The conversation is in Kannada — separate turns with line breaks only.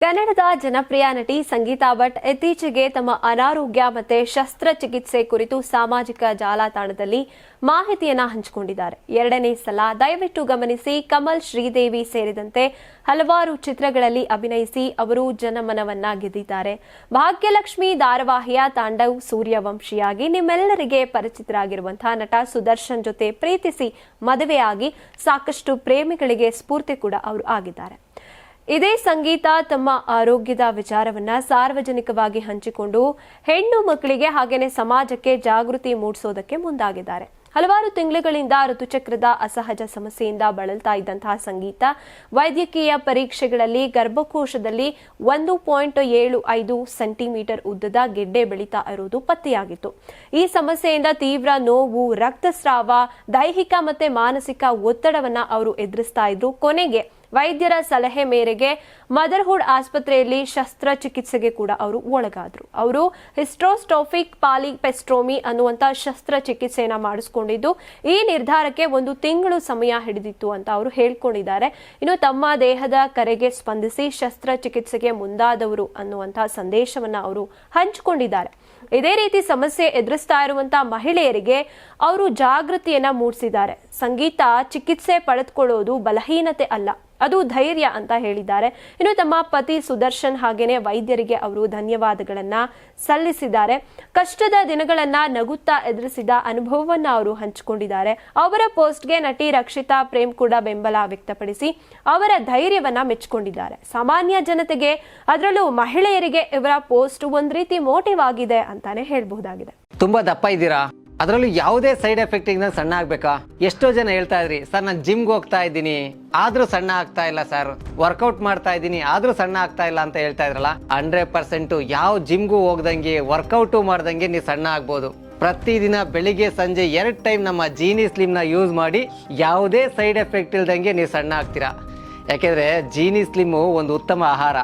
ಕನ್ನಡದ ಜನಪ್ರಿಯ ನಟಿ ಸಂಗೀತಾ ಭಟ್ ಇತ್ತೀಚೆಗೆ ತಮ್ಮ ಅನಾರೋಗ್ಯ ಮತ್ತು ಶಸ್ತ್ರಚಿಕಿತ್ಸೆ ಕುರಿತು ಸಾಮಾಜಿಕ ಜಾಲತಾಣದಲ್ಲಿ ಮಾಹಿತಿಯನ್ನ ಹಂಚಿಕೊಂಡಿದ್ದಾರೆ. ಎರಡನೇ ಸಲ ದಯವಿಟ್ಟು ಗಮನಿಸಿ, ಕಮಲ್ ಶ್ರೀದೇವಿ ಸೇರಿದಂತೆ ಹಲವಾರು ಚಿತ್ರಗಳಲ್ಲಿ ಅಭಿನಯಿಸಿ ಅವರು ಜನಮನವನ್ನ ಗೆದ್ದಿದ್ದಾರೆ. ಭಾಗ್ಯಲಕ್ಷ್ಮಿ ಧಾರಾವಾಹಿಯ ತಾಂಡವ್ ಸೂರ್ಯವಂಶಿಯಾಗಿ ನಿಮ್ಮೆಲ್ಲರಿಗೆ ಪರಿಚಿತರಾಗಿರುವಂತಹ ನಟ ಸುದರ್ಶನ್ ಜೊತೆ ಪ್ರೀತಿಸಿ ಮದುವೆಯಾಗಿ ಸಾಕಷ್ಟು ಪ್ರೇಮಿಗಳಿಗೆ ಸ್ಫೂರ್ತಿ ಕೂಡ ಅವರು ಆಗಿದ್ದಾರೆ. ಇದೇ ಸಂಗೀತ ತಮ್ಮ ಆರೋಗ್ಯದ ವಿಚಾರವನ್ನ ಸಾರ್ವಜನಿಕವಾಗಿ ಹಂಚಿಕೊಂಡು ಹೆಣ್ಣು ಮಕ್ಕಳಿಗೆ ಹಾಗೇನೆ ಸಮಾಜಕ್ಕೆ ಜಾಗೃತಿ ಮೂಡಿಸೋದಕ್ಕೆ ಮುಂದಾಗಿದ್ದಾರೆ. ಹಲವಾರು ತಿಂಗಳುಗಳಿಂದ ಋತುಚಕ್ರದ ಅಸಹಜ ಸಮಸ್ಯೆಯಿಂದ ಬಳಲ್ತಾ ಇದ್ದಂತಹ ಸಂಗೀತ ವೈದ್ಯಕೀಯ ಪರೀಕ್ಷೆಗಳಲ್ಲಿ ಗರ್ಭಕೋಶದಲ್ಲಿ 1.75 ಸೆಂಟಿಮೀಟರ್ ಉದ್ದದ ಗೆಡ್ಡೆ ಬೆಳೀತಾ ಇರುವುದು ಪತ್ತೆಯಾಗಿತ್ತು. ಈ ಸಮಸ್ಯೆಯಿಂದ ತೀವ್ರ ನೋವು, ರಕ್ತಸ್ರಾವ, ದೈಹಿಕ ಮತ್ತೆ ಮಾನಸಿಕ ಒತ್ತಡವನ್ನ ಅವರು ಎದುರಿಸ್ತಾ ಇದ್ರು. ಕೊನೆಗೆ ವೈದ್ಯರ ಸಲಹೆ ಮೇರೆಗೆ ಮದರ್ಹುಡ್ ಆಸ್ಪತ್ರೆಯಲ್ಲಿ ಶಸ್ತ್ರಚಿಕಿತ್ಸೆಗೆ ಕೂಡ ಅವರು ಒಳಗಾದ್ರು. ಅವರು ಹಿಸ್ಟ್ರೋಸ್ಕೋಪಿಕ್ ಪಾಲಿಪೆಸ್ಟ್ರೋಮಿ ಅನ್ನುವಂತ ಶಸ್ತ್ರಚಿಕಿತ್ಸೆಯನ್ನ ಮಾಡಿಸಿಕೊಂಡಿದ್ದು ಈ ನಿರ್ಧಾರಕ್ಕೆ 1 ತಿಂಗಳು ಸಮಯ ಹಿಡಿದಿತ್ತು ಅಂತ ಅವರು ಹೇಳ್ಕೊಂಡಿದ್ದಾರೆ. ಇನ್ನು ತಮ್ಮ ದೇಹದ ಕರೆಗೆ ಸ್ಪಂದಿಸಿ ಶಸ್ತ್ರಚಿಕಿತ್ಸೆಗೆ ಮುಂದಾದವರು ಅನ್ನುವಂತಹ ಸಂದೇಶವನ್ನ ಅವರು ಹಂಚಿಕೊಂಡಿದ್ದಾರೆ. ಇದೇ ರೀತಿ ಸಮಸ್ಯೆ ಎದುರಿಸ್ತಾ ಇರುವಂತಹ ಮಹಿಳೆಯರಿಗೆ ಅವರು ಜಾಗೃತಿಯನ್ನ ಮೂಡಿಸಿದ್ದಾರೆ. ಸಂಗೀತ ಚಿಕಿತ್ಸೆ ಪಡೆದುಕೊಳ್ಳೋದು ಬಲಹೀನತೆ ಅಲ್ಲ, ಅದು ಧೈರ್ಯ ಅಂತ ಹೇಳಿದ್ದಾರೆ. ಇನ್ನು ತಮ್ಮ ಪತಿ ಸುದರ್ಶನ್ ಹಾಗೇನೆ ವೈದ್ಯರಿಗೆ ಅವರು ಧನ್ಯವಾದಗಳನ್ನ ಸಲ್ಲಿಸಿದ್ದಾರೆ. ಕಷ್ಟದ ದಿನಗಳನ್ನ ನಗುತ್ತಾ ಎದುರಿಸಿದ ಅನುಭವವನ್ನ ಅವರು ಹಂಚಿಕೊಂಡಿದ್ದಾರೆ. ಅವರ ಪೋಸ್ಟ್ಗೆ ನಟಿ ರಕ್ಷಿತಾ ಪ್ರೇಮ್ ಕೂಡ ಬೆಂಬಲ ವ್ಯಕ್ತಪಡಿಸಿ ಅವರ ಧೈರ್ಯವನ್ನ ಮೆಚ್ಚಿಕೊಂಡಿದ್ದಾರೆ. ಸಾಮಾನ್ಯ ಜನತೆಗೆ, ಅದರಲ್ಲೂ ಮಹಿಳೆಯರಿಗೆ ಇವರ ಪೋಸ್ಟ್ ಒಂದ್ ರೀತಿ ಮೋಟಿವ್ ಆಗಿದೆ ಅಂತಾನೆ ಹೇಳ್ಬಹುದಾಗಿದೆ.
ತುಂಬಾ ದಪ್ಪ ಇದ್ದೀರಾ, ಅದರಲ್ಲೂ ಯಾವುದೇ ಸೈಡ್ ಎಫೆಕ್ಟ್ ಇಂದ ಸಣ್ಣ ಆಗ್ಬೇಕಾ? ಎಷ್ಟೋ ಜನ ಹೇಳ್ತಾ ಇದ್ರಿ, ಸರ್ ನಾನು ಜಿಮ್ಗೆ ಹೋಗ್ತಾ ಇದ್ದೀನಿ ಆದ್ರೂ ಸಣ್ಣ ಆಗ್ತಾ ಇಲ್ಲ ಸರ್, ವರ್ಕೌಟ್ ಮಾಡ್ತಾ ಇದ್ದೀನಿ ಆದ್ರೂ ಸಣ್ಣ ಆಗ್ತಾ ಇಲ್ಲ ಅಂತ ಹೇಳ್ತಾ ಇದ್ರಲ್ಲ. 100% ಯಾವ ಜಿಮ್ಗೂ ಹೋಗ್ದಂಗೆ ವರ್ಕೌಟು ಮಾಡ್ದಂಗೆ ನೀವು ಸಣ್ಣ ಆಗ್ಬೋದು. ಪ್ರತಿದಿನ ಬೆಳಿಗ್ಗೆ ಸಂಜೆ 2 ಟೈಮ್ ನಮ್ಮ ಜೀನಿ ಸ್ಲಿಮ್ ನ ಯೂಸ್ ಮಾಡಿ ಯಾವುದೇ ಸೈಡ್ ಎಫೆಕ್ಟ್ ಇಲ್ದಂಗೆ ನೀವು ಸಣ್ಣ ಆಗ್ತೀರಾ. ಯಾಕೆಂದ್ರೆ ಜೀನಿ ಸ್ಲಿಮ್ ಒಂದು ಉತ್ತಮ ಆಹಾರ.